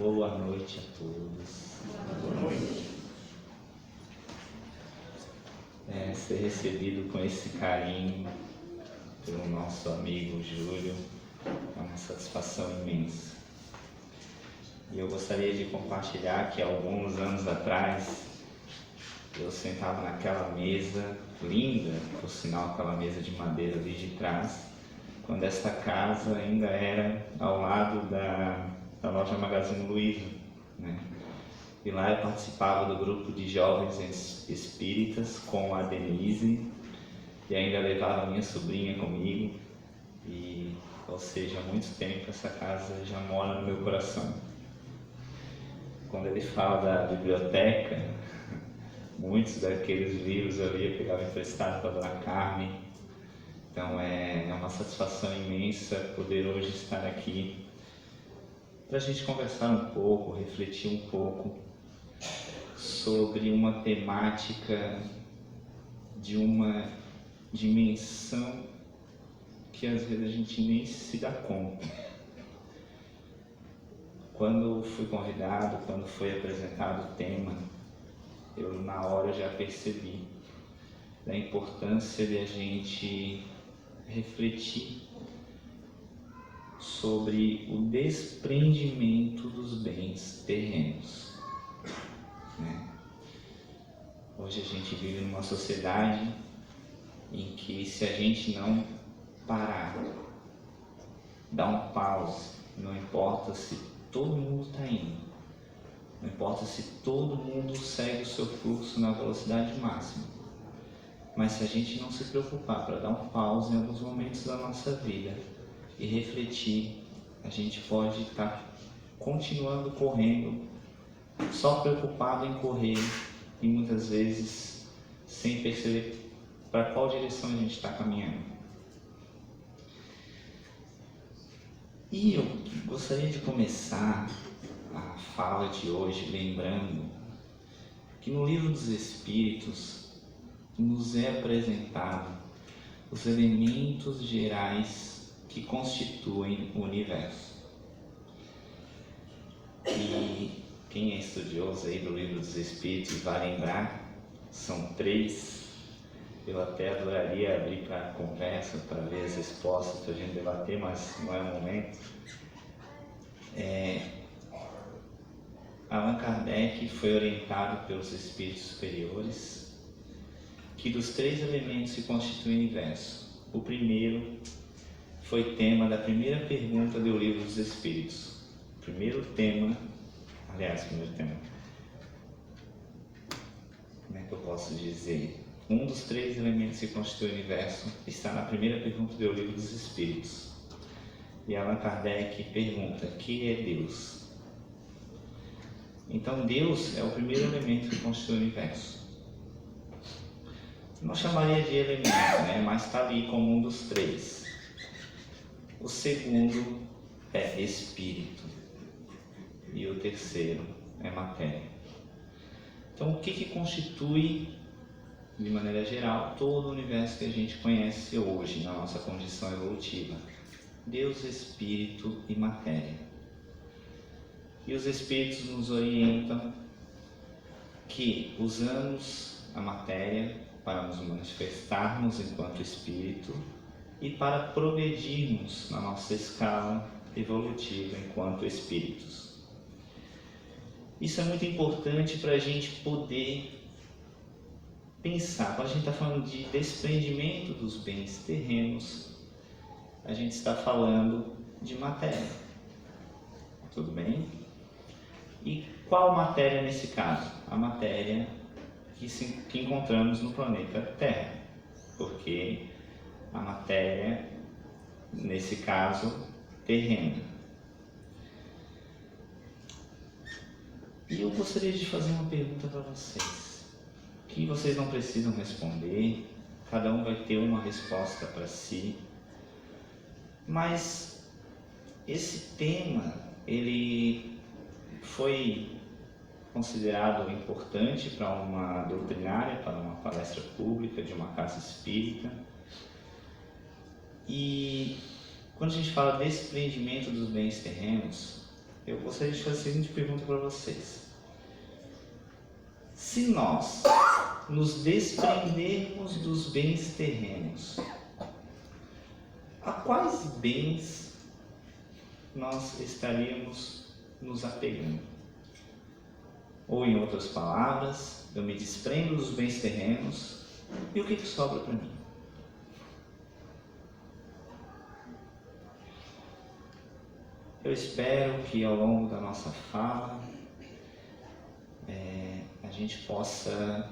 Boa noite a todos. Boa noite. Ser recebido com esse carinho pelo nosso amigo Júlio é uma satisfação imensa. E eu gostaria de compartilhar que alguns anos atrás eu sentava naquela mesa linda, por sinal aquela mesa de madeira ali de trás, quando esta casa ainda era ao lado da loja Magazine Luiza, né? E lá eu participava do grupo de jovens espíritas com a Denise e ainda levava a minha sobrinha comigo. E, ou seja, há muito tempo essa casa já mora no meu coração. Quando ele fala da biblioteca, muitos daqueles livros eu ia pegar emprestado para a Dona Carmen. Então é uma satisfação imensa poder hoje estar aqui para a gente conversar um pouco, refletir um pouco sobre uma temática de uma dimensão que às vezes a gente nem se dá conta. Quando fui convidado, quando foi apresentado o tema, eu na hora já percebi da importância de a gente refletir sobre o desprendimento dos bens terrenos, né? Hoje a gente vive numa sociedade em que, se a gente não parar, dar um pause, não importa se todo mundo está indo, não importa se todo mundo segue o seu fluxo na velocidade máxima, mas se a gente não se preocupar para dar um pause em alguns momentos da nossa vida e refletir, a gente pode estar continuando correndo, só preocupado em correr e muitas vezes sem perceber para qual direção a gente está caminhando. E eu gostaria de começar a fala de hoje lembrando que no Livro dos Espíritos nos é apresentado os elementos gerais que constituem o universo. E quem é estudioso aí do Livro dos Espíritos vai lembrar, são 3. Eu até adoraria abrir para a conversa, para ver as respostas, para a gente debater, mas não é o momento. Allan Kardec foi orientado pelos espíritos superiores que dos 3 elementos que constituem o universo, o primeiro foi tema da primeira pergunta do Livro dos Espíritos. Primeiro tema, como é que eu posso dizer? Um dos 3 elementos que constituem o universo está na primeira pergunta do Livro dos Espíritos. E Allan Kardec pergunta: que é Deus? Então Deus é o primeiro elemento que constitui o universo. Não chamaria de elemento, né? Mas está ali como um dos 3. O segundo é espírito e o terceiro é matéria. Então o que constitui, de maneira geral, todo o universo que a gente conhece hoje na nossa condição evolutiva? Deus, espírito e matéria. E os espíritos nos orientam que usamos a matéria para nos manifestarmos enquanto espírito e para progredirmos na nossa escala evolutiva enquanto espíritos. Isso é muito importante para a gente poder pensar. Quando a gente está falando de desprendimento dos bens terrenos, a gente está falando de matéria. Tudo bem? E qual matéria nesse caso? A matéria que encontramos no planeta Terra, porque a matéria, nesse caso, terrena. E eu gostaria de fazer uma pergunta para vocês, que vocês não precisam responder, cada um vai ter uma resposta para si, mas esse tema, ele foi considerado importante para uma doutrinária, para uma palestra pública de uma casa espírita. E quando a gente fala desprendimento dos bens terrenos, eu gostaria de fazer a seguinte pergunta para vocês. Se nós nos desprendermos dos bens terrenos, a quais bens nós estaríamos nos apegando? Ou, em outras palavras, eu me desprendo dos bens terrenos e o que sobra para mim? Eu espero que ao longo da nossa fala a gente possa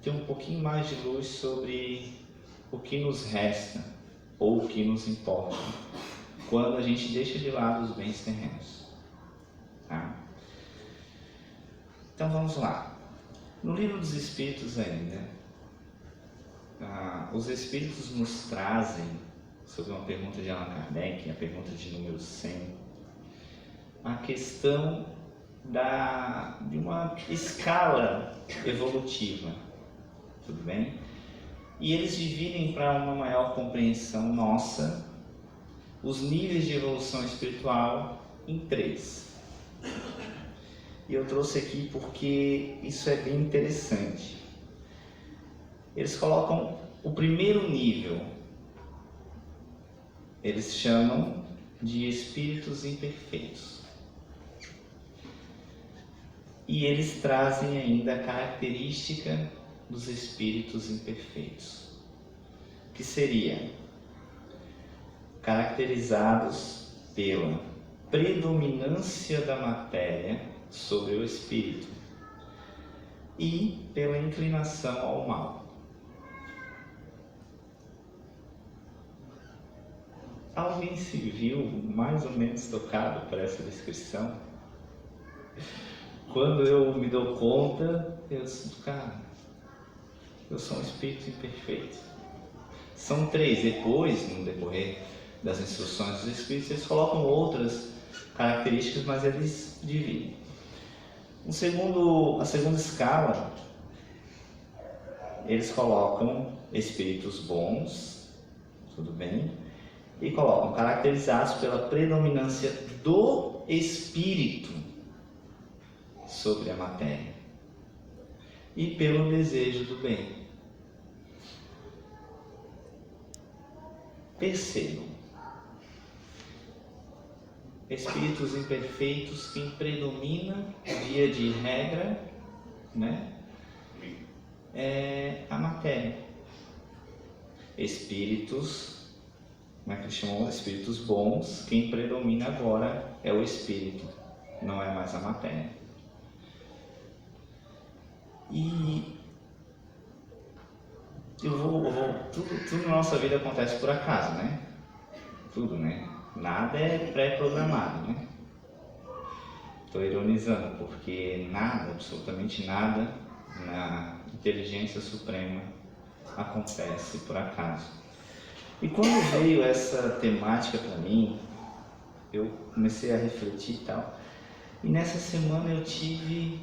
ter um pouquinho mais de luz sobre o que nos resta ou o que nos importa quando a gente deixa de lado os bens terrenos. Tá? Então vamos lá. No Livro dos Espíritos ainda, os Espíritos nos trazem, sobre uma pergunta de Allan Kardec, a pergunta de número 100, a questão de uma escala evolutiva, tudo bem? E eles dividem, para uma maior compreensão nossa, os níveis de evolução espiritual em 3. E eu trouxe aqui porque isso é bem interessante. Eles colocam o primeiro nível, eles chamam de espíritos imperfeitos. E eles trazem ainda a característica dos espíritos imperfeitos, que seria caracterizados pela predominância da matéria sobre o espírito e pela inclinação ao mal. Alguém se viu mais ou menos tocado por essa descrição? Quando eu me dou conta, eu sinto, cara, eu sou um espírito imperfeito. São 3. Depois, no decorrer das instruções dos espíritos, eles colocam outras características, mas eles dividem. A segunda escala, eles colocam espíritos bons, tudo bem? E colocam caracterizados pela predominância do espírito sobre a matéria e pelo desejo do bem. Percebam, espíritos imperfeitos, quem predomina, via de regra, é a matéria. Espíritos, como é que eles chamam? Espíritos bons, quem predomina agora é o espírito, não é mais a matéria. E tudo na nossa vida acontece por acaso, né? Tudo, né? Nada é pré-programado, né? Estou ironizando, porque nada, absolutamente nada, na inteligência suprema acontece por acaso. E quando veio essa temática para mim, eu comecei a refletir e tal. E nessa semana eu tive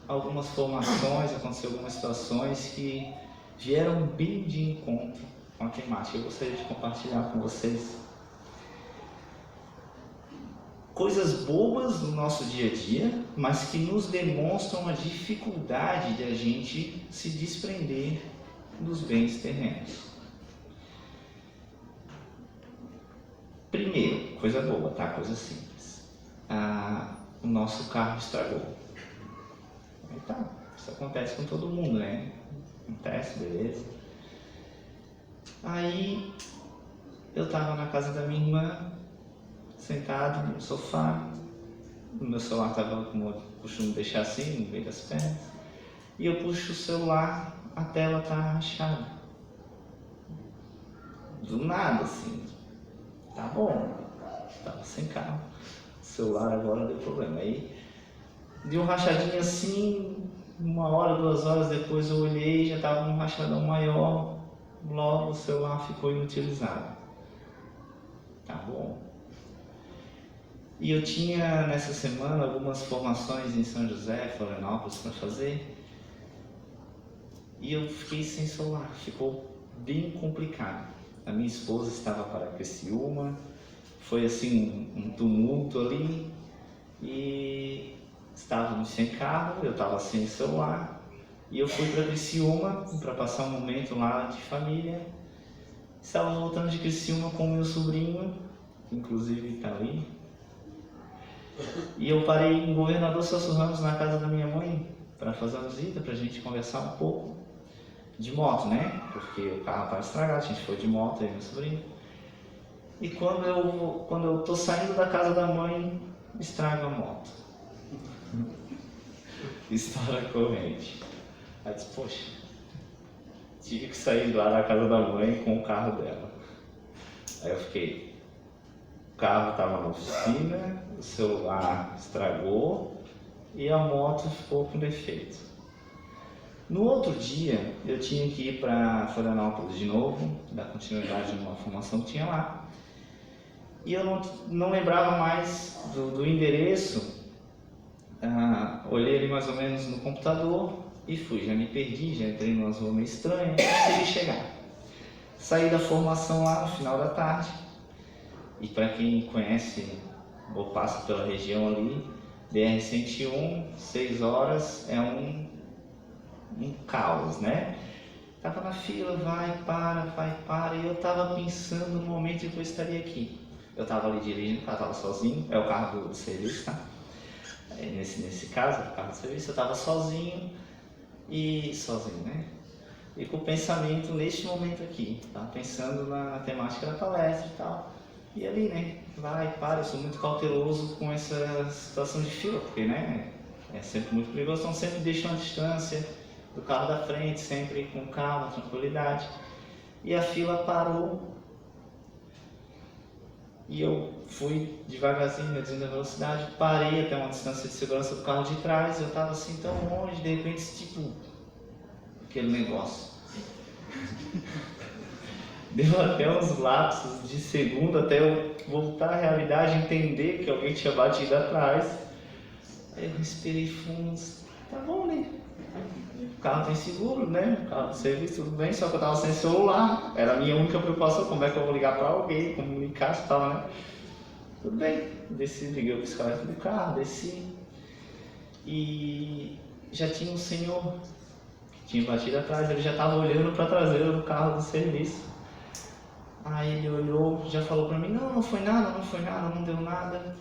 algumas formações, aconteceu algumas situações que vieram bem de encontro com a temática. Eu gostaria de compartilhar com vocês coisas bobas do nosso dia a dia, mas que nos demonstram a dificuldade de a gente se desprender dos bens terrenos. Primeiro, coisa boa, tá? Coisa simples. O nosso carro estragou. Aí tá, isso acontece com todo mundo, né? Acontece, beleza. Aí eu tava na casa da minha irmã, sentado no sofá, o meu celular estava, como eu costumo deixar assim, no meio das pernas, e eu puxo o celular, a tela tá rachada. Do nada, assim, tá bom, tava sem carro, o celular agora deu problema. Aí deu um rachadinho assim, 1 hora, 2 horas depois eu olhei, já tava um rachadão maior, logo o celular ficou inutilizado. Tá bom. E eu tinha nessa semana algumas formações em São José, Florianópolis, para fazer, e eu fiquei sem celular, ficou bem complicado. A minha esposa estava para Criciúma, foi assim um tumulto ali, e estávamos sem carro, eu estava sem celular, e eu fui para Criciúma para passar um momento lá de família. Estava voltando de Criciúma com o meu sobrinho, que inclusive está ali, e eu parei em Governador Celso Ramos, na casa da minha mãe, para fazer uma visita, para a gente conversar um pouco de moto, né? Porque o carro estava estragado, a gente foi de moto, aí meu sobrinho. E quando eu tô saindo da casa da mãe, estraga a moto. Estoura a corrente. Aí eu disse, poxa, tive que sair lá da casa da mãe com o carro dela. Aí eu fiquei, o carro estava na oficina, o celular estragou e a moto ficou com defeito. No outro dia, eu tinha que ir para Florianópolis de novo, dar continuidade numa formação que tinha lá. E eu não lembrava mais do endereço. Olhei ali mais ou menos no computador e fui. Já me perdi, já entrei numa zona meio estranha, consegui chegar. Saí da formação lá no final da tarde. E para quem conhece ou passa pela região ali, BR-101, 6 horas é um caos, né? Tava na fila, vai, para, e eu tava pensando no momento em que eu estaria aqui. Eu tava ali dirigindo, eu tava sozinho, é o carro do serviço, tá? Nesse caso, o carro do serviço, eu tava sozinho, né? E com o pensamento neste momento aqui, tava pensando na temática da palestra e tal. E ali, né? Vai, para, eu sou muito cauteloso com essa situação de fila, porque, né? É sempre muito perigoso, então sempre deixo uma distância do carro da frente, sempre com calma, tranquilidade. E a fila parou e eu fui devagarzinho, reduzindo a velocidade, parei até uma distância de segurança do carro de trás. Eu estava assim tão longe, de repente, tipo, aquele negócio. Deu até uns lapsos de segundo até eu voltar à realidade, entender que alguém tinha batido atrás. Aí eu respirei fundo, tá bom, né? O carro tem seguro, né? O carro do serviço, tudo bem, só que eu tava sem celular. Era a minha única preocupação, como é que eu vou ligar para alguém, comunicar se tava, né? Tudo bem, desci, liguei o pisca-alerta do carro, desci. E já tinha um senhor que tinha batido atrás, ele já estava olhando para a traseira do carro do serviço. Aí ele olhou, já falou para mim, não foi nada, não deu nada.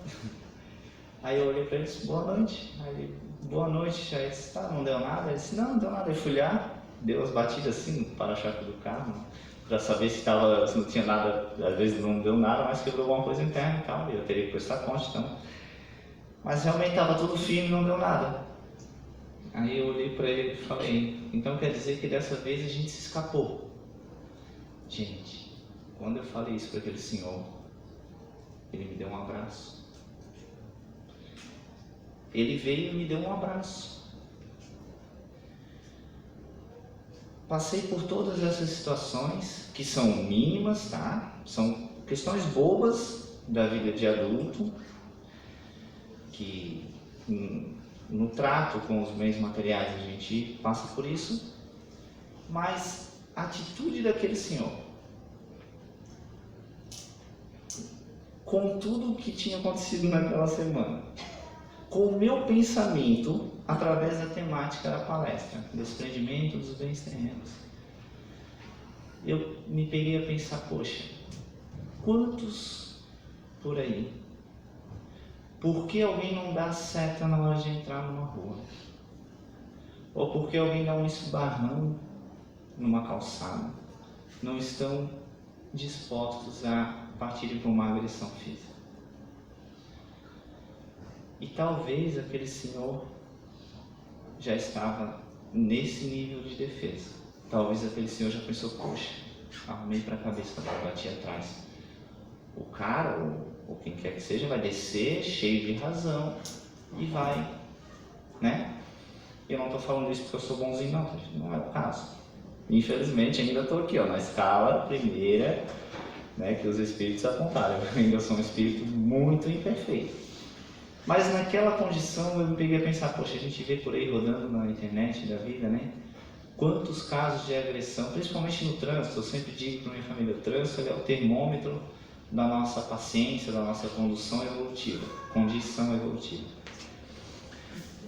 Aí eu olhei para ele e disse, boa noite. Aí ele, boa noite. Aí ele disse, tá, não deu nada? Ele disse, não deu nada. Eu fui lá, deu as batidas assim no para-choque do carro, para saber se não tinha nada, às vezes não deu nada, mas quebrou alguma coisa interna e tal, e eu teria que prestar conta, então. Mas realmente estava tudo firme, não deu nada. Aí eu olhei para ele e falei, então quer dizer que dessa vez a gente se escapou. Gente, quando eu falei isso para aquele senhor, ele me deu um abraço. Ele veio e me deu um abraço. Passei por todas essas situações, que são mínimas, tá? São questões bobas da vida de adulto, que no trato com os bens materiais a gente passa por isso, mas a atitude daquele senhor, com tudo o que tinha acontecido naquela semana, com o meu pensamento através da temática da palestra, desprendimento dos bens terrenos, eu me peguei a pensar, poxa, quantos por aí? Por que alguém não dá seta na hora de entrar numa rua? Ou por que alguém dá um esbarrão numa calçada? Não estão dispostos a partir para uma agressão física. E talvez aquele senhor já estava nesse nível de defesa. Talvez aquele senhor já pensou, poxa, arrumei para a cabeça para bater atrás. O cara, ou quem quer que seja, vai descer cheio de razão e vai, né? Eu não estou falando isso porque eu sou bonzinho, não é o caso. Infelizmente ainda estou aqui, na escala primeira, né, que os espíritos apontaram. Eu ainda sou um espírito muito imperfeito. Mas naquela condição eu me peguei a pensar, poxa, a gente vê por aí rodando na internet da vida, né? Quantos casos de agressão, principalmente no trânsito. Eu sempre digo para minha família, o trânsito é o termômetro da nossa paciência, da nossa condição evolutiva.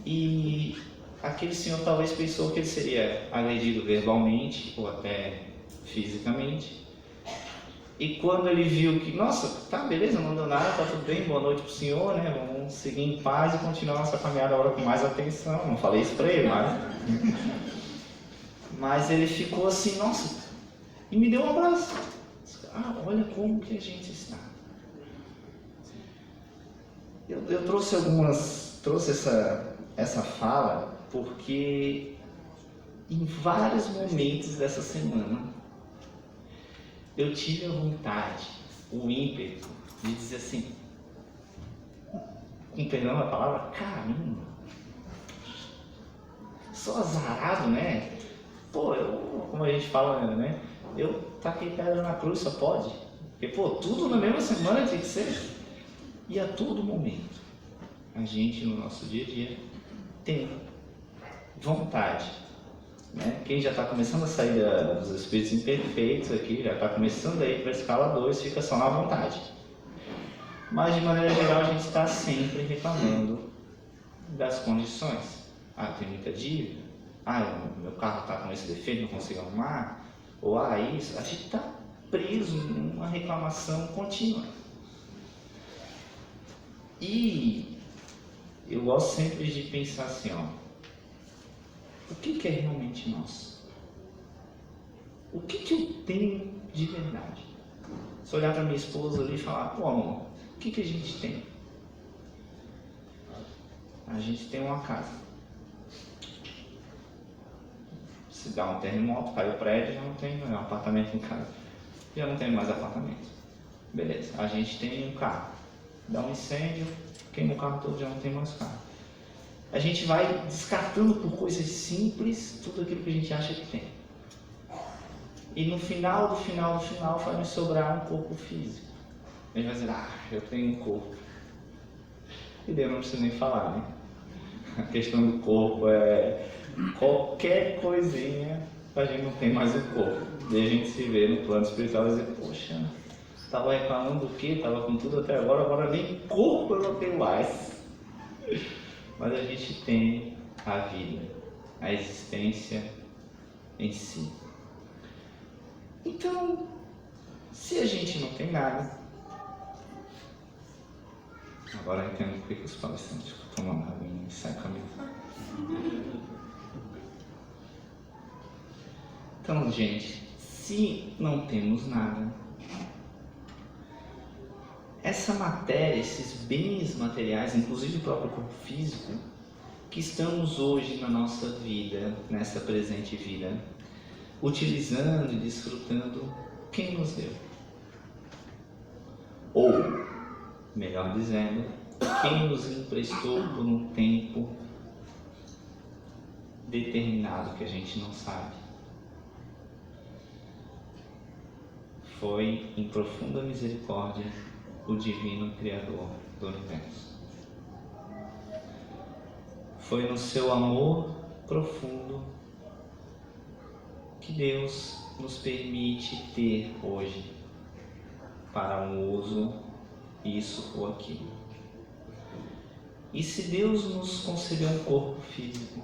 E aquele senhor talvez pensou que ele seria agredido verbalmente ou até fisicamente. E quando ele viu que, nossa, tá, beleza, não deu nada, tá tudo bem, boa noite pro senhor, né? Vamos seguir em paz e continuar nossa caminhada agora com mais atenção. Não falei isso pra ele, mas ele ficou assim, nossa, e me deu um abraço. Ah, olha como que a gente está. Eu trouxe essa fala porque em vários momentos dessa semana eu tive a vontade, o ímpeto de dizer assim, com perdão da palavra, caramba, sou azarado, né? Pô, como a gente fala, né? Eu taquei pedra na cruz, só pode. Porque, pô, tudo na mesma semana tinha que ser. E a todo momento, a gente no nosso dia a dia tem vontade. Né? Quem já está começando a sair dos espíritos imperfeitos aqui, já está começando a ir para a escala 2, fica só na vontade. Mas de maneira geral a gente está sempre reclamando das condições. Ah, tem muita dívida. Ah, meu carro está com esse defeito, não consigo arrumar. Ou isso. A gente está preso numa reclamação contínua. E eu gosto sempre de pensar assim, o que é realmente nosso? O que eu tenho de verdade? Se olhar para minha esposa ali e falar, pô amor, o que a gente tem? A gente tem uma casa. Se dá um terremoto, cai o prédio, já não tem um apartamento em casa. Já não tem mais apartamento. Beleza, a gente tem um carro. Dá um incêndio, queima o carro todo, já não tem mais carro. A gente vai descartando por coisas simples tudo aquilo que a gente acha que tem. E no final vai nos sobrar um corpo físico. A gente vai dizer, eu tenho um corpo. E Deus não precisa nem falar, né? A questão do corpo é qualquer coisinha, a gente não tem mais o corpo. E a gente se vê no plano espiritual e dizer, poxa, estava reclamando do quê? Estava com tudo até agora nem corpo eu não tenho mais. Mas a gente tem a vida, a existência em si. Então, se a gente não tem nada, agora eu entendo por que os palestrantes ficam tomando água e saem caminhando. Então, gente, se não temos nada, essa matéria, esses bens materiais, inclusive o próprio corpo físico, que estamos hoje na nossa vida, nessa presente vida, utilizando e desfrutando, quem nos deu? Ou, melhor dizendo, quem nos emprestou por um tempo determinado que a gente não sabe? Foi em profunda misericórdia o divino Criador do Universo. Foi no seu amor profundo que Deus nos permite ter hoje para um uso isso ou aquilo. E se Deus nos concedeu um corpo físico,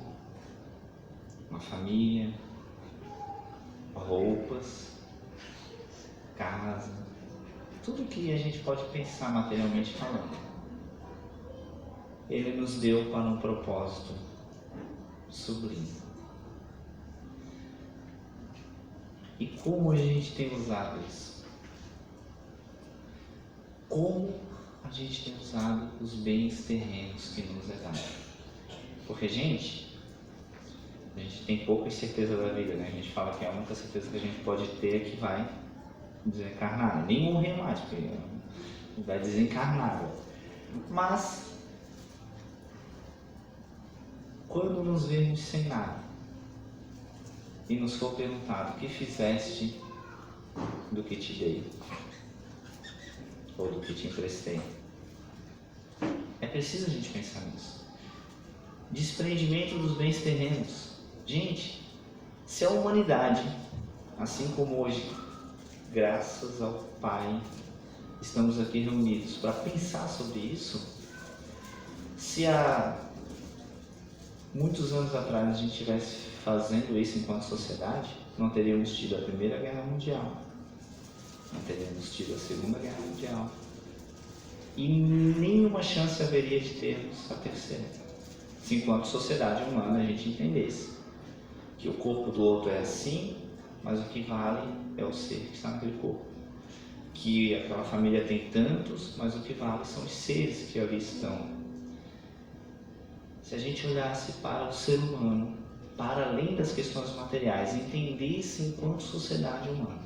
uma família, roupas, casa, tudo que a gente pode pensar materialmente falando, Ele nos deu para um propósito sublime. E como a gente tem usado isso? Como a gente tem usado os bens terrenos que nos é dado? Porque, gente, a gente tem pouca certeza da vida, né? A gente fala que a única certeza que a gente pode ter é que vai desencarnar, nem morrer mais, porque vai desencarnar. Mas quando nos vermos sem nada e nos for perguntado o que fizeste do que te dei ou do que te emprestei, é preciso a gente pensar nisso. Desprendimento dos bens terrenos. Gente, se a humanidade, assim como hoje, graças ao Pai estamos aqui reunidos para pensar sobre isso. Se há muitos anos atrás a gente estivesse fazendo isso enquanto sociedade, não teríamos tido a Primeira Guerra Mundial, não teríamos tido a Segunda Guerra Mundial, e nenhuma chance haveria de termos a terceira, se enquanto sociedade humana a gente entendesse que o corpo do outro é assim, mas o que vale é o ser que está naquele corpo, que aquela família tem tantos, mas o que vale são os seres que ali estão. Se a gente olhasse para o ser humano, para além das questões materiais, entendesse enquanto sociedade humana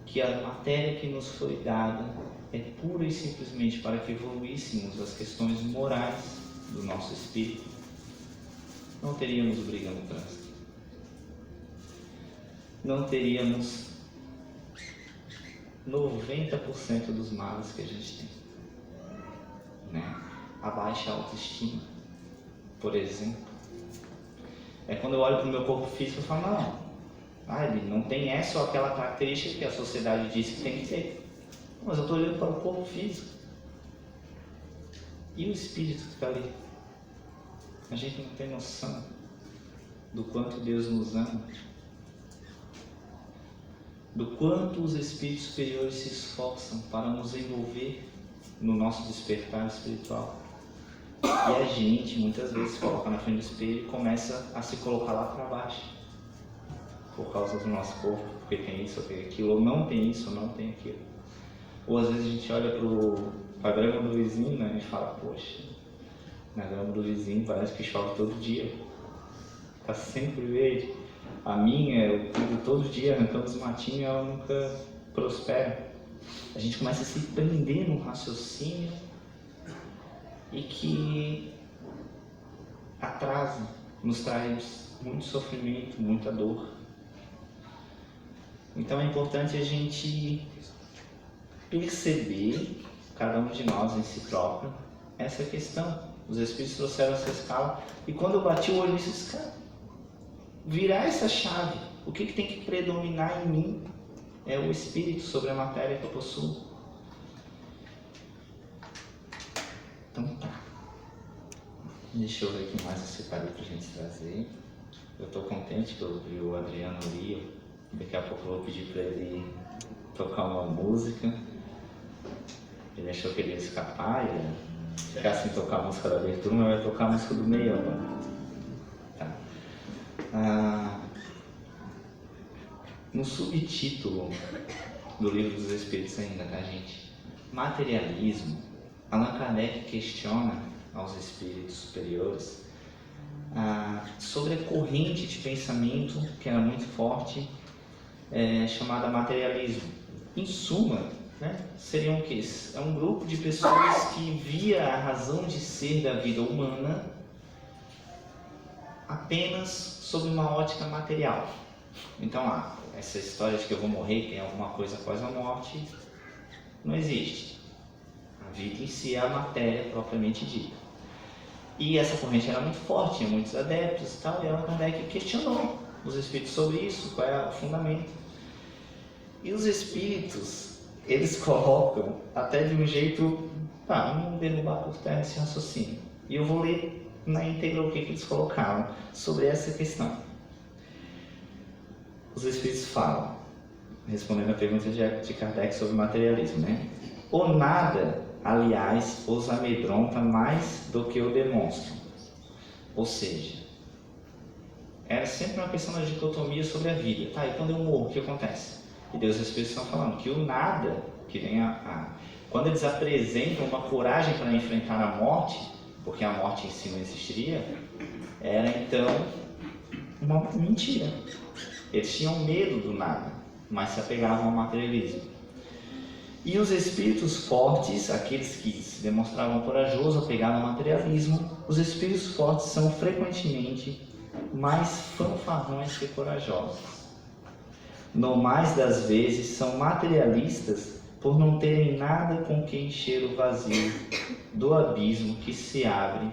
que a matéria que nos foi dada é pura e simplesmente para que evoluíssemos as questões morais do nosso espírito, não teríamos briga no trânsito, não teríamos 90% dos males que a gente tem, né? A baixa autoestima, por exemplo, é quando eu olho para o meu corpo físico e falo, não, ele não tem essa ou aquela característica que a sociedade diz que tem que ter. Mas eu estou olhando para o corpo físico. E o espírito que está ali? A gente não tem noção do quanto Deus nos ama, do quanto os espíritos superiores se esforçam para nos envolver no nosso despertar espiritual. E a gente muitas vezes se coloca na frente do espelho e começa a se colocar lá para baixo, por causa do nosso corpo, porque tem isso ou tem aquilo, ou não tem isso ou não tem aquilo. Ou às vezes a gente olha para a grama do vizinho, né, e fala, poxa, na grama do vizinho parece que chove todo dia, está sempre verde. A minha, eu cuido todo dia arrancando os matinhos e ela nunca prospera. A gente começa a se prender num raciocínio e que atrasa, nos traz muito sofrimento, muita dor. Então é importante a gente perceber, cada um de nós em si próprio, essa questão. Os espíritos trouxeram essa escala e quando eu bati o olho nisso, disse, cara, virar essa chave, o que tem que predominar em mim é o espírito sobre a matéria que eu possuo. Então tá. Deixa eu ver o que mais eu separei pra gente trazer. Eu tô contente que eu vi o Adriano ali. Daqui a pouco eu vou pedir para ele tocar uma música. Ele achou que ele ia escapar, ia ficar sem tocar a música da abertura, mas vai tocar a música do meio agora. Tá. No subtítulo do Livro dos Espíritos ainda, tá, gente? Materialismo. Allan Kardec questiona aos espíritos superiores sobre a corrente de pensamento que era muito forte, chamada materialismo. Em suma, né, seriam o quê? É um grupo de pessoas que via a razão de ser da vida humana apenas sob uma ótica material. Então, essa história de que eu vou morrer, tem alguma coisa após a morte, não existe. A vida em si é a matéria propriamente dita. E essa corrente era muito forte, tinha muitos adeptos e tal, e Allan Kardec questionou os espíritos sobre isso, qual é o fundamento. E os espíritos, eles colocam até de um jeito, vamos derrubar por terra esse raciocínio. E eu vou ler na íntegra o que eles colocaram sobre essa questão. Os espíritos falam, respondendo a pergunta de Kardec sobre o materialismo, né? O nada, aliás, os amedronta mais do que o demonstram. Ou seja, era sempre uma questão da dicotomia sobre a vida. Tá, e quando eu morro, o que acontece? E Deus e os Espíritos estão falando que o nada, que vem quando eles apresentam uma coragem para enfrentar a morte, porque a morte em si não existiria, era então uma mentira. Eles tinham medo do nada, mas se apegavam ao materialismo. E os espíritos fortes, aqueles que se demonstravam corajosos, apegados ao materialismo, os espíritos fortes são frequentemente mais fanfarrões que corajosos. No mais das vezes são materialistas por não terem nada com que encher o vazio do abismo que se abre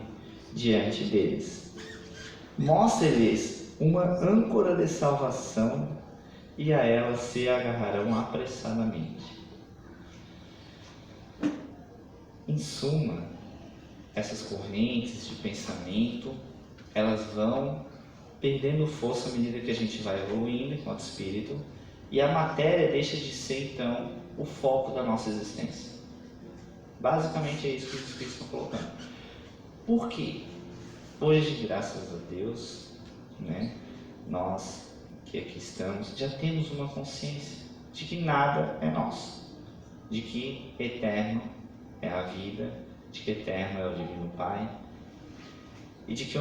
diante deles. Mostre-lhes uma âncora de salvação e a ela se agarrarão apressadamente. Em suma, essas correntes de pensamento, elas vão perdendo força à medida que a gente vai evoluindo enquanto espírito, e a matéria deixa de ser, então, o foco da nossa existência. Basicamente é isso que os espíritos estão colocando. Por quê? Hoje, graças a Deus, nós que aqui estamos, já temos uma consciência de que nada é nosso, de que eterno é a vida, de que eterno é o Divino Pai, e de que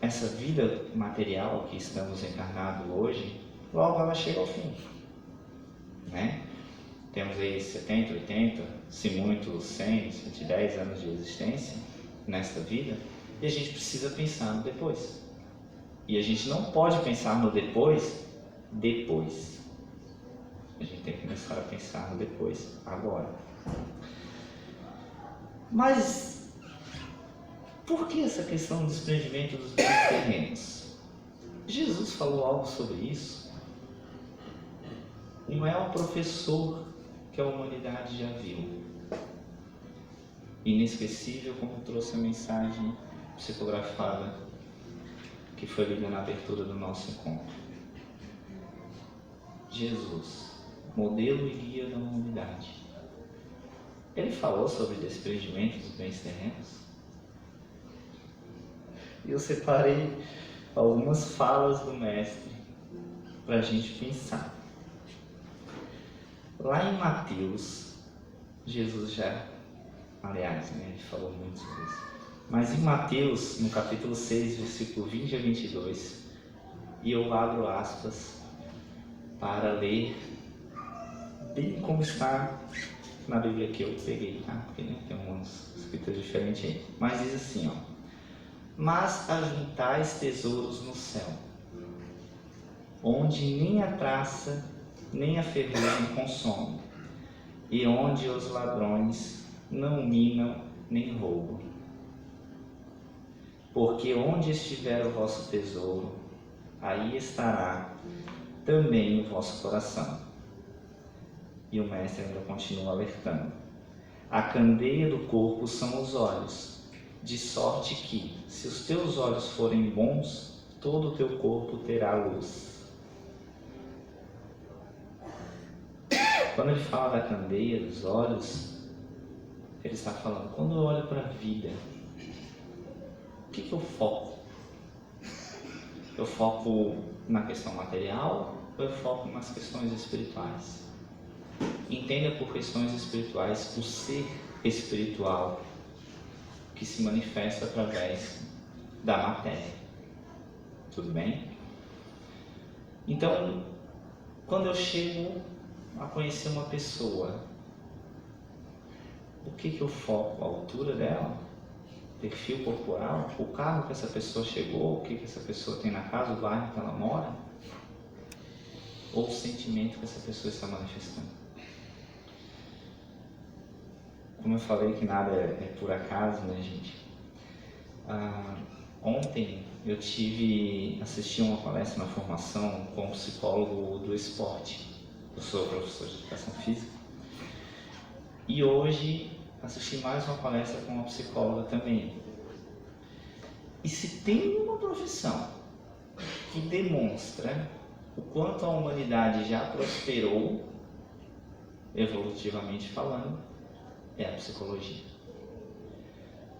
essa vida material que estamos encarnados hoje, logo ela chega ao fim. Temos aí 70, 80, se muito 100, 110 anos de existência nesta vida, e a gente precisa pensar no depois. E a gente não pode pensar no depois. A gente tem que começar a pensar no depois, agora. Mas por que essa questão do desprendimento dos bens terrenos? Jesus falou algo sobre isso. Não é um professor que a humanidade já viu. Inesquecível, como trouxe a mensagem psicografada que foi lida na abertura do nosso encontro. Jesus, modelo e guia da humanidade. Ele falou sobre desprendimento dos bens terrenos. E eu separei algumas falas do Mestre para a gente pensar. Lá em Mateus, Jesus ele falou muito sobre isso. Mas em Mateus, no capítulo 6, versículo 20 a 22, e eu abro aspas para ler bem como está na Bíblia que eu peguei, porque tem umas escritas diferentes aí. Mas diz assim, mas ajuntais tesouros no céu, onde nem a traça nem a ferrugem consome, e onde os ladrões não minam nem roubam. Porque onde estiver o vosso tesouro, aí estará também o vosso coração. E o Mestre ainda continua alertando. A candeia do corpo são os olhos, de sorte que, se os teus olhos forem bons, todo o teu corpo terá luz. Quando ele fala da candeia dos olhos, ele está falando, quando eu olho para a vida, o que eu foco? Eu foco na questão material ou eu foco nas questões espirituais? Entenda por questões espirituais o ser espiritual que se manifesta através da matéria. Tudo bem? Então, quando eu chego a conhecer uma pessoa, o que eu foco? A altura dela? Perfil corporal? O carro que essa pessoa chegou? O que essa pessoa tem na casa? O bairro que ela mora? Ou o sentimento que essa pessoa está manifestando? Como eu falei que nada é por acaso, gente? Ontem eu assisti uma palestra na formação com um psicólogo do esporte. Eu sou professor de educação física. E hoje assisti mais uma palestra com uma psicóloga também. E se tem uma profissão que demonstra o quanto a humanidade já prosperou, evolutivamente falando, é a psicologia.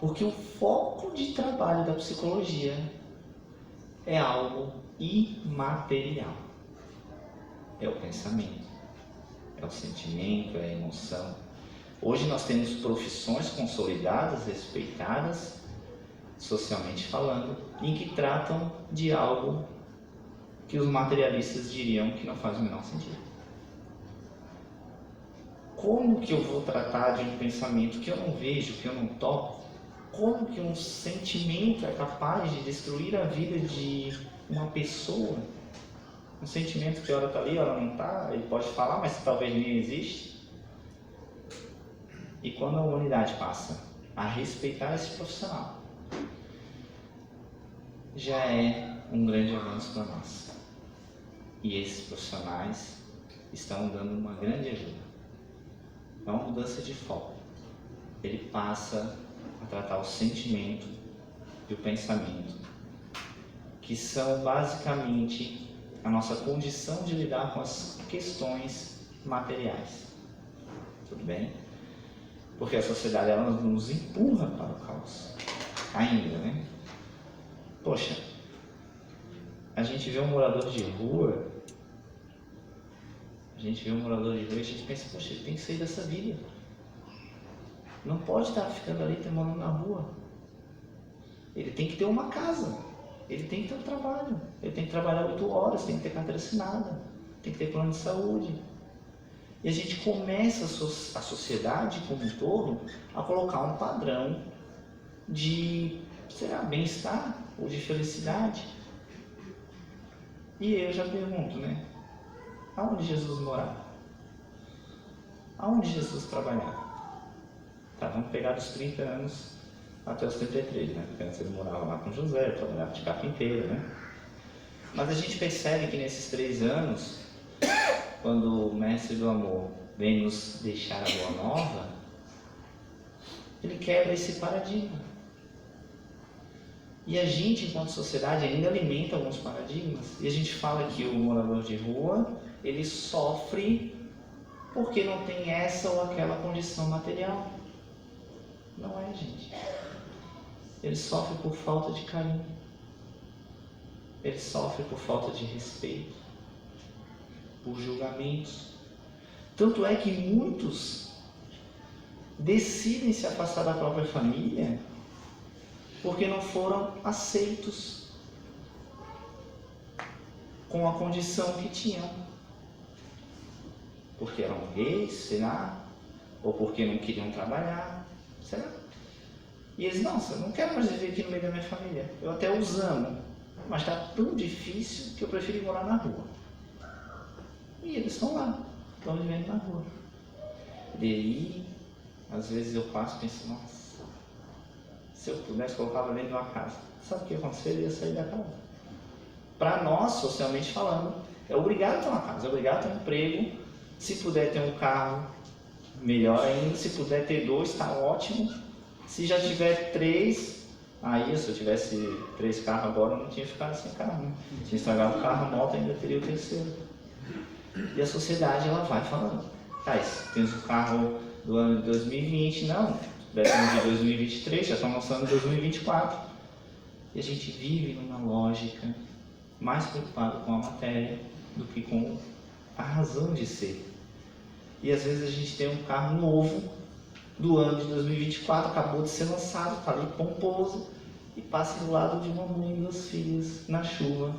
Porque o foco de trabalho da psicologia é algo imaterial. É o pensamento, é o sentimento, é a emoção. Hoje nós temos profissões consolidadas, respeitadas, socialmente falando, em que tratam de algo que os materialistas diriam que não faz o menor sentido. Como que eu vou tratar de um pensamento que eu não vejo, que eu não toco? Como que um sentimento é capaz de destruir a vida de uma pessoa? Um sentimento que hora está ali, hora não está, ele pode falar, mas talvez nem existe. E quando a humanidade passa a respeitar esse profissional, já é um grande avanço para nós. E esses profissionais estão dando uma grande ajuda. É uma mudança de foco. ele passa a tratar o sentimento e o pensamento, que são basicamente a nossa condição de lidar com as questões materiais. Tudo bem? Porque a sociedade ela nos empurra para o caos. Ainda, né? Poxa, a gente vê um morador de rua, e a gente pensa, poxa, ele tem que sair dessa vida. Não pode estar ficando ali morando na rua. Ele tem que ter uma casa, ele tem que ter um trabalho, ele tem que trabalhar 8 horas, tem que ter carteira assinada, tem que ter plano de saúde. E a gente começa a sociedade como um todo a colocar um padrão de, bem-estar ou de felicidade. E eu já pergunto, né? Aonde Jesus morava? Aonde Jesus trabalhava? Tá, vamos pegar dos 30 anos até os 33, né? Porque antes ele morava lá com José, trabalhava de carpinteiro, né? Mas a gente percebe que nesses 3 anos, quando o Mestre do Amor vem nos deixar a Boa Nova, ele quebra esse paradigma. E a gente, enquanto sociedade, ainda alimenta alguns paradigmas. E a gente fala que o morador de rua, ele sofre porque não tem essa ou aquela condição material. Não é, gente. Ele sofre por falta de carinho. Ele sofre por falta de respeito, por julgamentos. Tanto é que muitos decidem se afastar da própria família porque não foram aceitos com a condição que tinham. Porque eram gays, será? Ou porque não queriam trabalhar, será? E eles, nossa, eu não quero mais viver aqui no meio da minha família. Eu até os amo, mas está tão difícil que eu prefiro ir morar na rua. E eles estão lá, estão vivendo na rua. E aí, às vezes eu passo e penso, nossa, se eu pudesse, colocava dentro de uma casa. Sabe o que ia acontecer? Ele ia sair da casa. Para nós, socialmente falando, é obrigado a ter uma casa, é obrigado a ter um emprego. Se puder ter um carro, melhor ainda. Se puder ter 2, está ótimo. Se já tiver 3, aí se eu tivesse 3 carros agora, eu não tinha ficado sem carro. Né? Tinha estragado o carro, a moto ainda teria o terceiro. E a sociedade, ela vai falando. Tá, tens o carro do ano de 2020, não. Décimo de 2023, já estão lançando 2024. E a gente vive numa lógica mais preocupada com a matéria do que com a razão de ser. E às vezes a gente tem um carro novo do ano de 2024, acabou de ser lançado, está ali pomposo, e passa do lado de uma mãe e 2 filhas na chuva,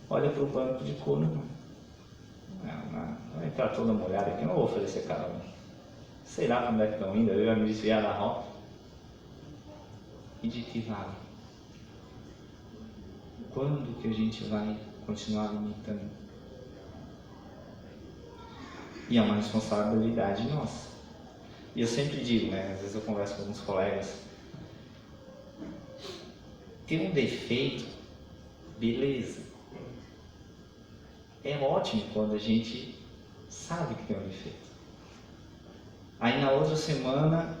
olha para o banco de couro, não vai entrar toda molhada aqui, não vou oferecer carona. Sei lá como é que estão indo, eu ia me desviar da rota. E de que vale? Quando que a gente vai continuar alimentando? E é uma responsabilidade nossa. E eu sempre digo, né? Às vezes eu converso com alguns colegas. Ter um defeito, beleza. É ótimo quando a gente sabe que tem um defeito. Aí na outra semana,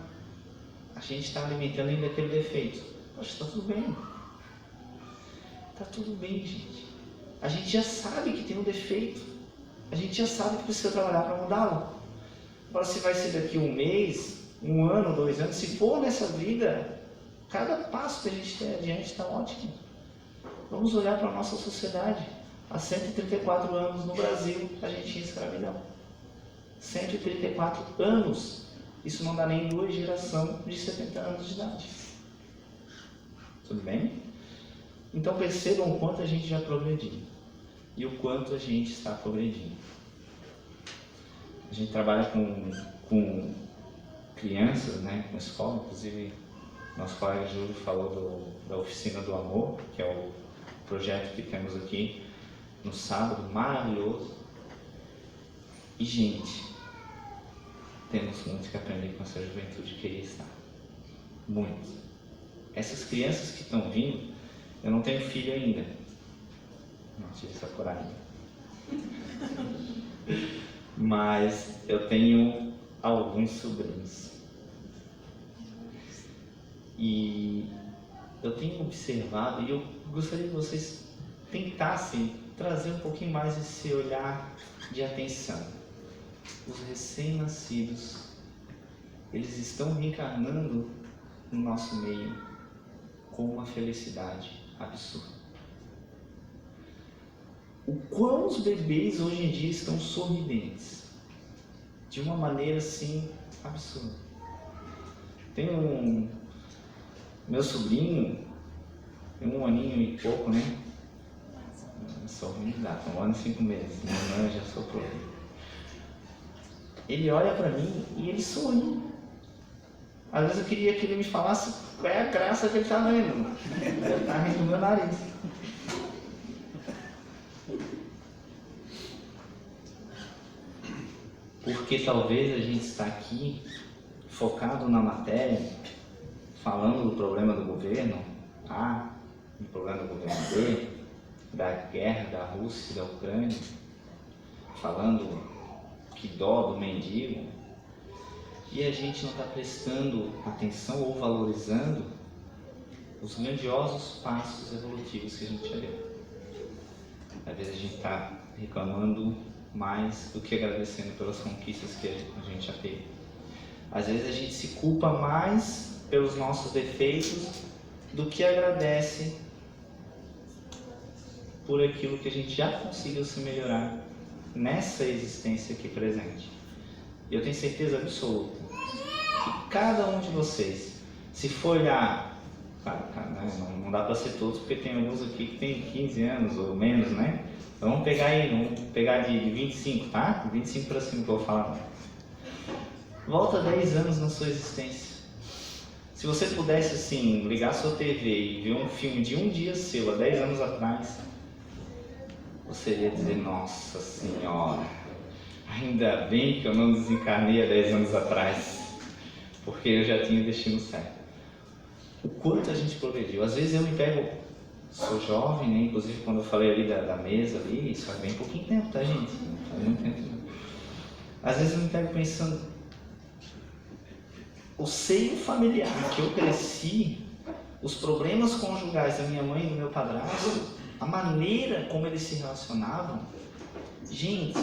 a gente está alimentando ainda aquele defeito. Poxa, está tudo bem. Está tudo bem, gente. A gente já sabe que tem um defeito. A gente já sabe que precisa trabalhar para mudá-lo. Agora, se vai ser daqui 1 mês, 1 ano, 2 anos, se for nessa vida, cada passo que a gente tem adiante está ótimo. Vamos olhar para a nossa sociedade. Há 134 anos no Brasil, a gente tinha escravidão. 134 anos. Isso não dá nem 2 gerações de 70 anos de idade. Tudo bem? Então percebam o quanto a gente já progrediu e o quanto a gente está progredindo. A gente trabalha com crianças, né, com escola, inclusive nosso colega Júlio falou da Oficina do Amor, que é o projeto que temos aqui no sábado, maravilhoso. E gente, temos muito que aprender com essa juventude que aí está. Muito. Essas crianças que estão vindo, eu não tenho filho ainda. Não tive essa coragem. Mas eu tenho alguns sobrinhos. E eu tenho observado, e eu gostaria que vocês tentassem trazer um pouquinho mais esse olhar de atenção. Os recém-nascidos, eles estão reencarnando no nosso meio com uma felicidade absurda. O quão os bebês hoje em dia estão sorridentes, de uma maneira assim absurda. Tem meu sobrinho, tem 1 aninho e pouco, né? Só ruim de data, 1 ano e 5 meses, minha irmã já soprou. Ele olha para mim e ele sorri. Às vezes eu queria que ele me falasse qual é a graça que ele está vendo. Ele está rindo do meu nariz. Porque talvez a gente está aqui focado na matéria, falando do problema do governo A, do problema do governo B, da guerra da Rússia e da Ucrânia, falando que dó do mendigo, e a gente não está prestando atenção ou valorizando os grandiosos passos evolutivos que a gente já deu. Às vezes a gente está reclamando mais do que agradecendo pelas conquistas que a gente já teve. Às vezes a gente se culpa mais pelos nossos defeitos do que agradece por aquilo que a gente já conseguiu se melhorar nessa existência aqui presente. E eu tenho certeza absoluta que cada um de vocês, se for olhar, claro, não dá para ser todos, porque tem alguns aqui que tem 15 anos ou menos, né? Então vamos pegar de 25, tá? 25 para cima que eu vou falar. Volta 10 anos na sua existência. Se você pudesse, assim, ligar sua TV e ver um filme de um dia seu, há 10 anos atrás, você iria dizer, nossa senhora, ainda bem que eu não desencarnei há 10 anos atrás, porque eu já tinha o destino certo. O quanto a gente progrediu. Às vezes eu me pego, sou jovem, né? Inclusive quando eu falei ali da mesa ali, isso faz bem pouquinho tempo, tá, gente? Não faz muito tempo não. Às vezes eu me pego pensando, o seio familiar que eu cresci, os problemas conjugais da minha mãe e do meu padrasto, a maneira como eles se relacionavam, gente,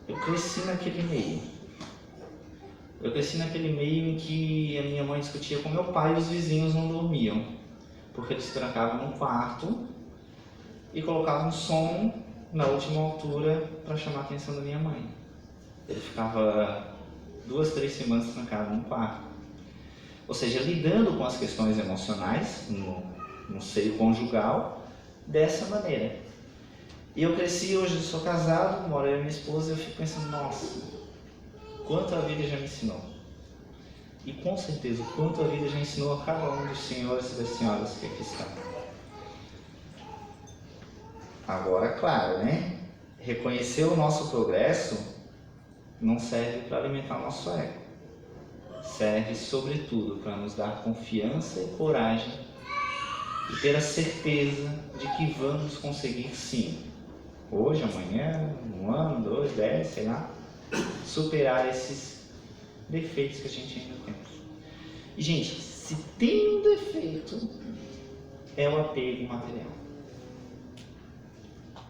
eu cresci naquele meio. Eu cresci naquele meio em que a minha mãe discutia com meu pai e os vizinhos não dormiam, porque eles se trancavam no quarto e colocavam som na última altura para chamar a atenção da minha mãe. Ele ficava 2, 3 semanas trancado no quarto. Ou seja, lidando com as questões emocionais no seio conjugal dessa maneira. E eu cresci, hoje eu sou casado, moro eu e minha esposa, e eu fico pensando, nossa, quanto a vida já me ensinou. E com certeza, quanto a vida já ensinou a cada um dos senhores e das senhoras que aqui estão. Agora, claro, né? Reconhecer o nosso progresso não serve para alimentar o nosso ego. Serve, sobretudo, para nos dar confiança e coragem e ter a certeza de que vamos conseguir sim, hoje, amanhã, 1 ano, 2, 10, sei lá, superar esses defeitos que a gente ainda tem. E, gente, se tem um defeito, é o apego material.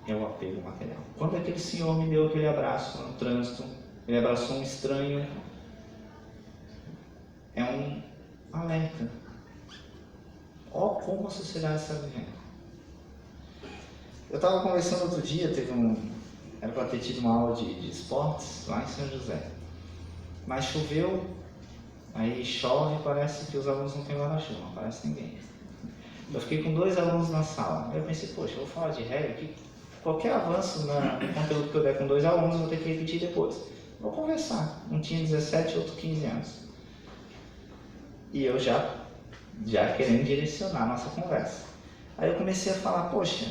É o apego material. Quando aquele senhor me deu aquele abraço no trânsito, ele abraçou um estranho, é um alerta. Ó como a sociedade está vivendo. Eu estava conversando outro dia, era para ter tido uma aula de esportes lá em São José. Mas choveu, aí chove e parece que os alunos não têm guarda-chuva, não aparece ninguém. Eu fiquei com 2 alunos na sala. Aí eu pensei, poxa, eu vou falar de regra, que qualquer avanço no conteúdo que eu der com 2 alunos, eu vou ter que repetir depois. Vou conversar. Um tinha 17, outro 15 anos. E eu já querendo direcionar a nossa conversa. Aí eu comecei a falar, poxa,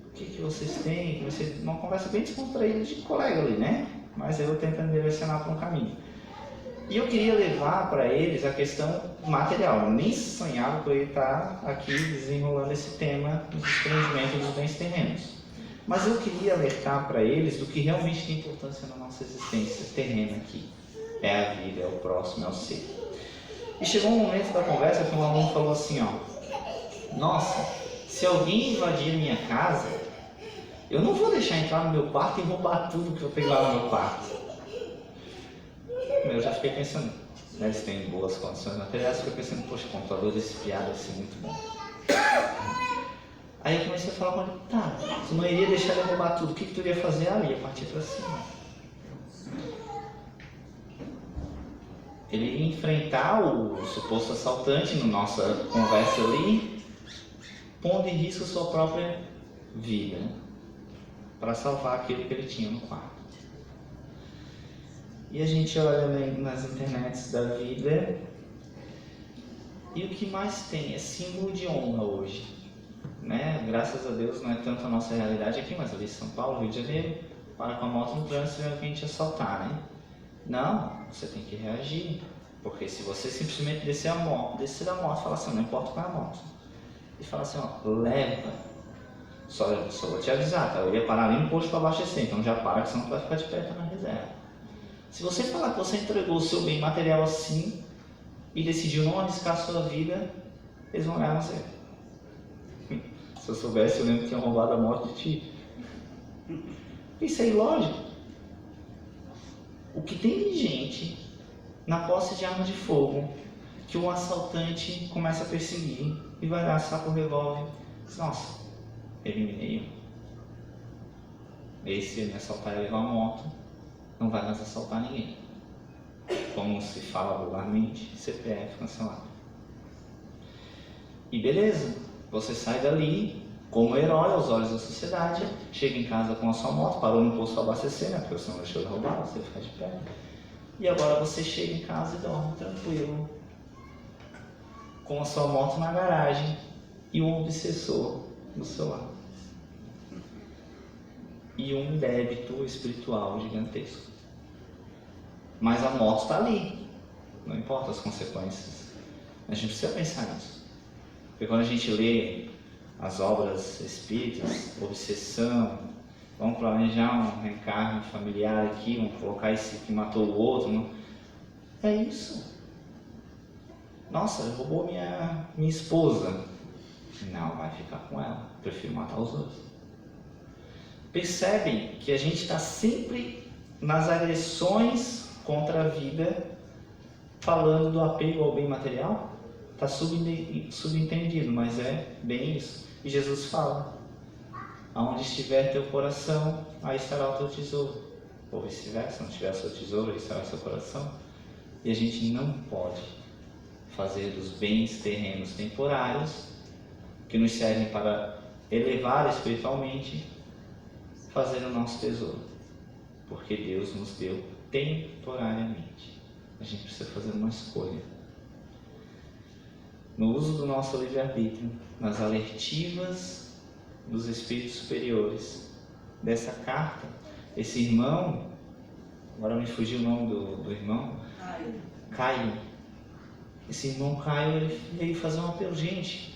o que vocês têm? Comecei uma conversa bem descontraída de colega ali, né? Mas eu tentando direcionar para um caminho. E eu queria levar para eles a questão material. Eu nem sonhava que eu ia estar aqui desenrolando esse tema do desprendimento dos bens terrenos. Mas eu queria alertar para eles do que realmente tem importância na nossa existência terrena aqui. É a vida, é o próximo, é o ser. E chegou um momento da conversa que um aluno falou assim, nossa, se alguém invadir a minha casa, eu não vou deixar entrar no meu quarto e roubar tudo que eu tenho lá no meu quarto. Eu já fiquei pensando, né, eles têm boas condições materiais, eu fiquei pensando, poxa, computador desse piada vai ser muito bom. Aí eu comecei a falar com ele, tá, tu não iria deixar ele roubar tudo, o que tu iria fazer? Ah, ia partir pra cima. Ele ia enfrentar o suposto assaltante na nossa conversa ali, pondo em risco sua própria vida, para salvar aquilo que ele tinha no quarto. E a gente olha nas internets da vida, e o que mais tem é símbolo de honra hoje, né? Graças a Deus não é tanto a nossa realidade aqui, mas ali em São Paulo, Rio de Janeiro, para com a moto no trânsito e alguém te assaltar, né? Não, você tem que reagir, porque se você simplesmente descer da moto e falar assim, não importa qual é a moto, e falar assim, leva, só vou te avisar, tá? Eu ia parar ali no posto para abastecer, então já para, que senão tu vai ficar de pé, tá na reserva. Se você falar que você entregou o seu bem material assim e decidiu não arriscar a sua vida, eles vão olhar você. Se eu soubesse, eu lembro que tinha roubado a moto de ti. Isso é ilógico. O que tem de gente na posse de arma de fogo que um assaltante começa a perseguir e vai lá, saca o revólver e diz, nossa, eliminei um. Esse ia me assaltar e levar a moto, não vai mais assaltar ninguém. Como se fala vulgarmente, CPF cancelado. E beleza, você sai dali como herói aos olhos da sociedade, chega em casa com a sua moto, parou no posto para abastecer, né? Porque você não deixou de roubar, você fica de pé. E agora você chega em casa e dorme tranquilo, com a sua moto na garagem e um obsessor do seu lado. E um débito espiritual gigantesco. Mas a moto está ali, não importa as consequências. A gente precisa pensar nisso. Porque quando a gente lê as obras espíritas, obsessão, vamos planejar um reencarne familiar aqui, vamos colocar esse que matou o outro, não? É isso. Nossa, roubou minha esposa. Não, vai ficar com ela, prefiro matar os outros. Percebem que a gente está sempre nas agressões contra a vida, falando do apego ao bem material? Está subentendido, mas é bem isso. E Jesus fala, aonde estiver teu coração, aí estará o teu tesouro. Ou vice-versa, onde estiver o seu tesouro, aí estará o seu coração. E a gente não pode fazer dos bens terrenos temporários, que nos servem para elevar espiritualmente, fazer o nosso tesouro. Porque Deus nos deu temporariamente. A gente precisa fazer uma escolha. No uso do nosso livre-arbítrio, nas alertivas dos espíritos superiores, dessa carta, esse irmão, agora me fugiu o nome do irmão, Caio. Esse irmão Caio, ele veio fazer um apelo. Gente,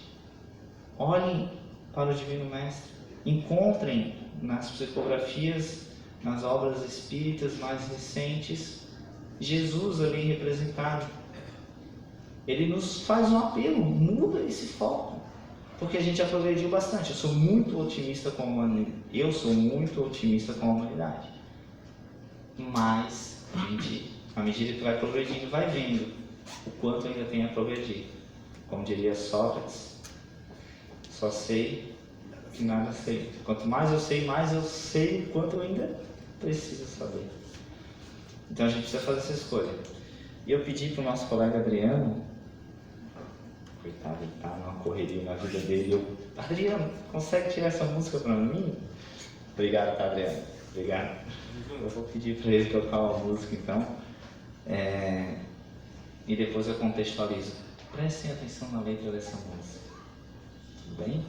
olhem para o Divino Mestre, encontrem nas psicografias, nas obras espíritas mais recentes, Jesus ali representado. Ele nos faz um apelo, muda esse foco, porque a gente já progrediu bastante. Eu sou muito otimista com a humanidade, mas a gente, à medida que vai progredindo, vai vendo o quanto ainda tem a progredir. Como diria Sócrates, só sei que nada sei. Quanto mais eu sei o quanto eu ainda preciso saber. Então a gente precisa fazer essa escolha. E eu pedi para o nosso colega Adriano, coitado, ele está numa correria na vida dele. Adriano, consegue tirar essa música para mim? Obrigado, tá, Adriano? Obrigado. Eu vou pedir para ele tocar uma música então. E depois eu contextualizo. Prestem atenção na letra dessa música. Tudo bem?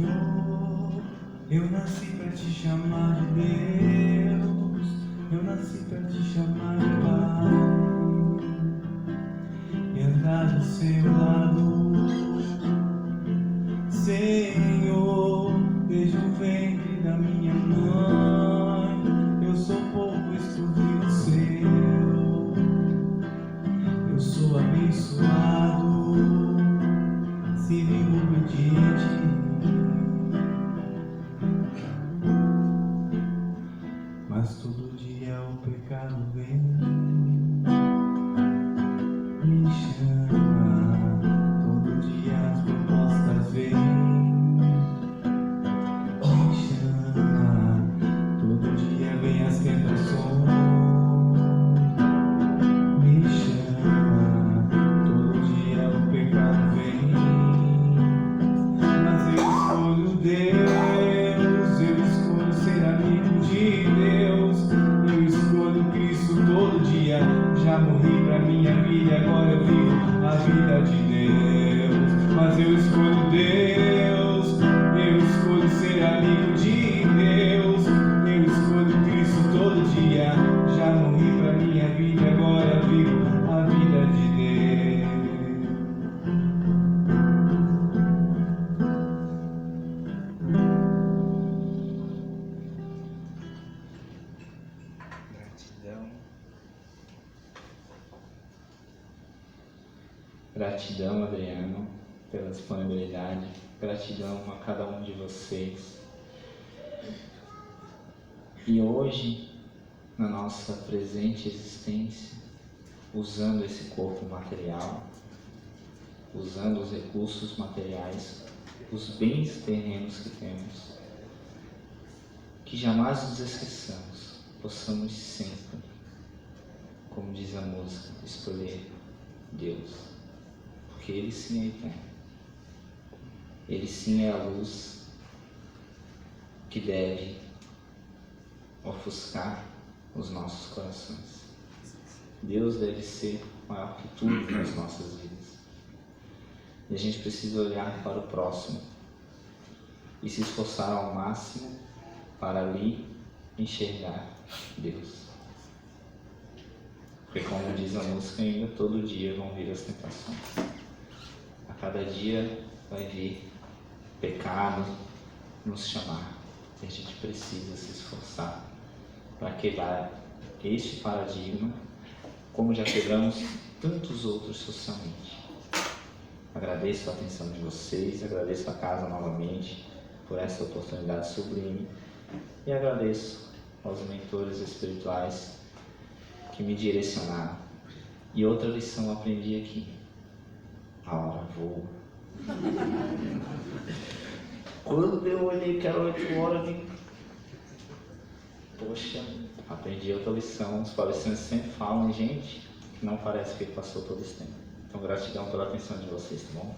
Senhor, eu nasci pra te chamar de Deus, eu nasci pra te chamar de Pai, e andar do seu lado. Senhor, desde o ventre da minha mãe, eu sou pouco exclusivo seu, eu sou abençoado, se vivo obediente. Mas todo dia o pecado vem, me chama, todo dia as propostas vêm, me chama, todo dia vem as tentações, me chama, todo dia o pecado vem, mas eu escolho Deus, eu escolho ser amigo de Deus, eu escolho Cristo todo dia. Já morri pra minha vida, agora eu vivo a vida de Deus. Mas eu escolho Deus, eu escolho ser amigo de Deus, eu escolho Cristo todo dia. Já morri pra minha vida, agora eu vivo a vida de Deus. Gratidão. Gratidão, Adriano, pela disponibilidade. Gratidão a cada um de vocês. E hoje, na nossa presente existência, usando esse corpo material, usando os recursos materiais, os bens terrenos que temos, que jamais nos esqueçamos, possamos sempre, como diz a música, escolher Deus, porque Ele sim é eterno, Ele sim é a luz que deve ofuscar os nossos corações. Deus deve ser maior que tudo nas nossas vidas. E a gente precisa olhar para o próximo e se esforçar ao máximo para ali enxergar Deus. Porque, como diz a música, ainda todo dia vão vir as tentações. A cada dia vai vir pecado nos chamar. E a gente precisa se esforçar para quebrar este paradigma, como já quebramos tantos outros socialmente. Agradeço a atenção de vocês, agradeço a casa novamente por essa oportunidade sublime e agradeço aos mentores espirituais que me direcionaram. E outra lição aprendi aqui: a hora voa. Quando eu olhei que era 8 horas, poxa, aprendi outra lição. Os palestrantes sempre falam, gente, que não parece que passou todo esse tempo. Então, gratidão pela atenção de vocês, tá bom?